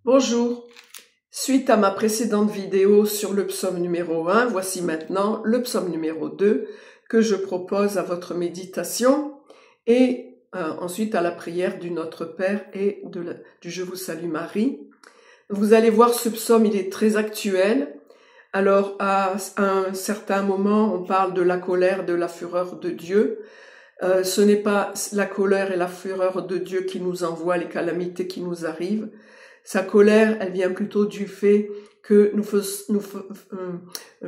Bonjour, suite à ma précédente vidéo sur le psaume numéro 1, voici maintenant le psaume numéro 2 que je propose à votre méditation et ensuite à la prière du Notre Père et du Je vous salue Marie. Vous allez voir, ce psaume, il est très actuel. Alors à un certain moment, on parle de la colère, de la fureur de Dieu. Ce n'est pas la colère et la fureur de Dieu qui nous envoient les calamités qui nous arrivent. Sa colère, elle vient plutôt du fait que nous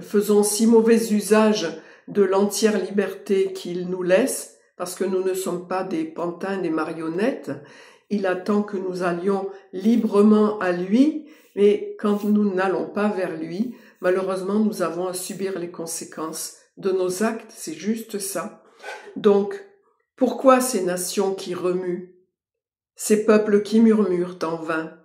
faisons si mauvais usage de l'entière liberté qu'il nous laisse, parce que nous ne sommes pas des pantins, des marionnettes. Il attend que nous allions librement à lui, mais quand nous n'allons pas vers lui, malheureusement, nous avons à subir les conséquences de nos actes, c'est juste ça. Donc, pourquoi ces nations qui remuent, ces peuples qui murmurent en vain?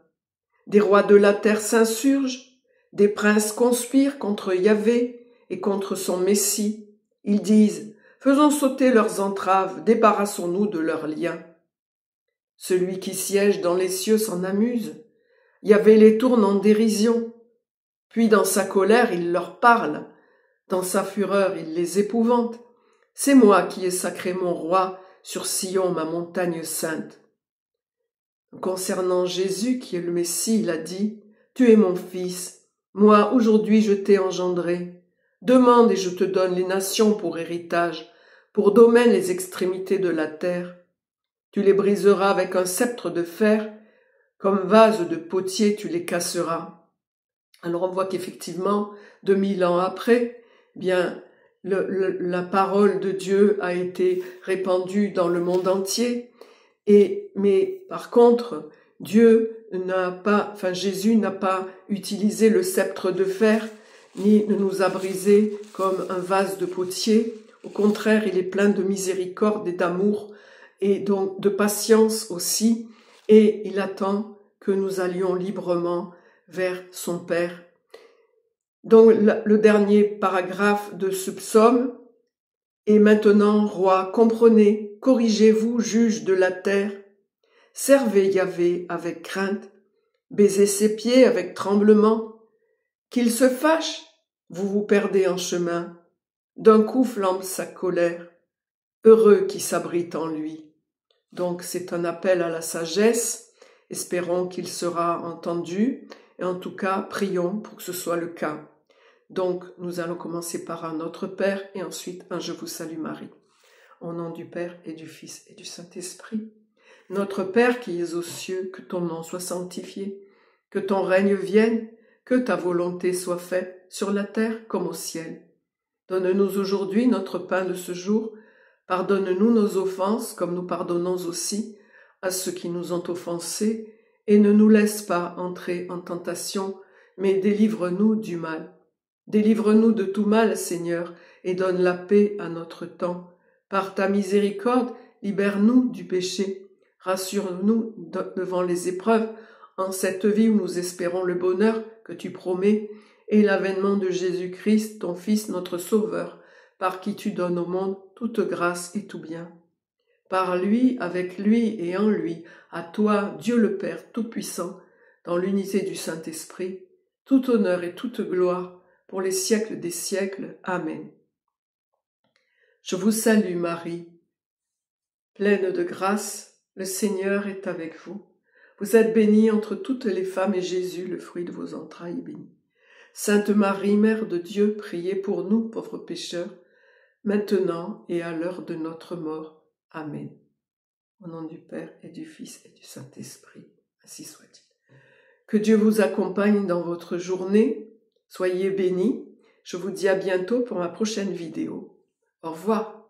Des rois de la terre s'insurgent, des princes conspirent contre Yahvé et contre son Messie. Ils disent, faisons sauter leurs entraves, débarrassons-nous de leurs liens. Celui qui siège dans les cieux s'en amuse. Yahvé les tourne en dérision. Puis dans sa colère, il leur parle. Dans sa fureur, il les épouvante. C'est moi qui ai sacré mon roi sur Sion, ma montagne sainte. Concernant Jésus, qui est le Messie, il a dit, « Tu es mon fils, moi aujourd'hui je t'ai engendré. Demande et je te donne les nations pour héritage, pour domaine les extrémités de la terre. Tu les briseras avec un sceptre de fer, comme vase de potier tu les casseras. » Alors on voit qu'effectivement, 2000 ans après, bien la parole de Dieu a été répandue dans le monde entier. Mais par contre, Jésus n'a pas utilisé le sceptre de fer, ni ne nous a brisé comme un vase de potier. Au contraire, il est plein de miséricorde et d'amour, et donc de patience aussi, et il attend que nous allions librement vers son Père. Donc le dernier paragraphe de ce psaume, « Et maintenant, roi, comprenez, corrigez-vous, juge de la terre, servez Yahvé avec crainte, baisez ses pieds avec tremblement, qu'il se fâche, vous vous perdez en chemin, d'un coup flambe sa colère, heureux qui s'abrite en lui. » Donc c'est un appel à la sagesse, espérons qu'il sera entendu, et en tout cas, prions pour que ce soit le cas. Donc, nous allons commencer par un Notre Père et ensuite un Je vous salue Marie. Au nom du Père et du Fils et du Saint-Esprit. Notre Père qui es aux cieux, que ton nom soit sanctifié, que ton règne vienne, que ta volonté soit faite sur la terre comme au ciel. Donne-nous aujourd'hui notre pain de ce jour. Pardonne-nous nos offenses comme nous pardonnons aussi à ceux qui nous ont offensés, et ne nous laisse pas entrer en tentation, mais délivre-nous du mal. Délivre-nous de tout mal, Seigneur, et donne la paix à notre temps. Par ta miséricorde, libère-nous du péché. Rassure-nous devant les épreuves, en cette vie où nous espérons le bonheur que tu promets, et l'avènement de Jésus-Christ, ton Fils, notre Sauveur, par qui tu donnes au monde toute grâce et tout bien. Par lui, avec lui et en lui, à toi, Dieu le Père Tout-Puissant, dans l'unité du Saint-Esprit, tout honneur et toute gloire, pour les siècles des siècles. Amen. Je vous salue Marie, pleine de grâce, le Seigneur est avec vous. Vous êtes bénie entre toutes les femmes et Jésus, le fruit de vos entrailles, est béni. Sainte Marie, Mère de Dieu, priez pour nous, pauvres pécheurs, maintenant et à l'heure de notre mort. Amen. Au nom du Père et du Fils et du Saint-Esprit, ainsi soit-il. Que Dieu vous accompagne dans votre journée. Soyez bénis. Je vous dis à bientôt pour ma prochaine vidéo. Au revoir.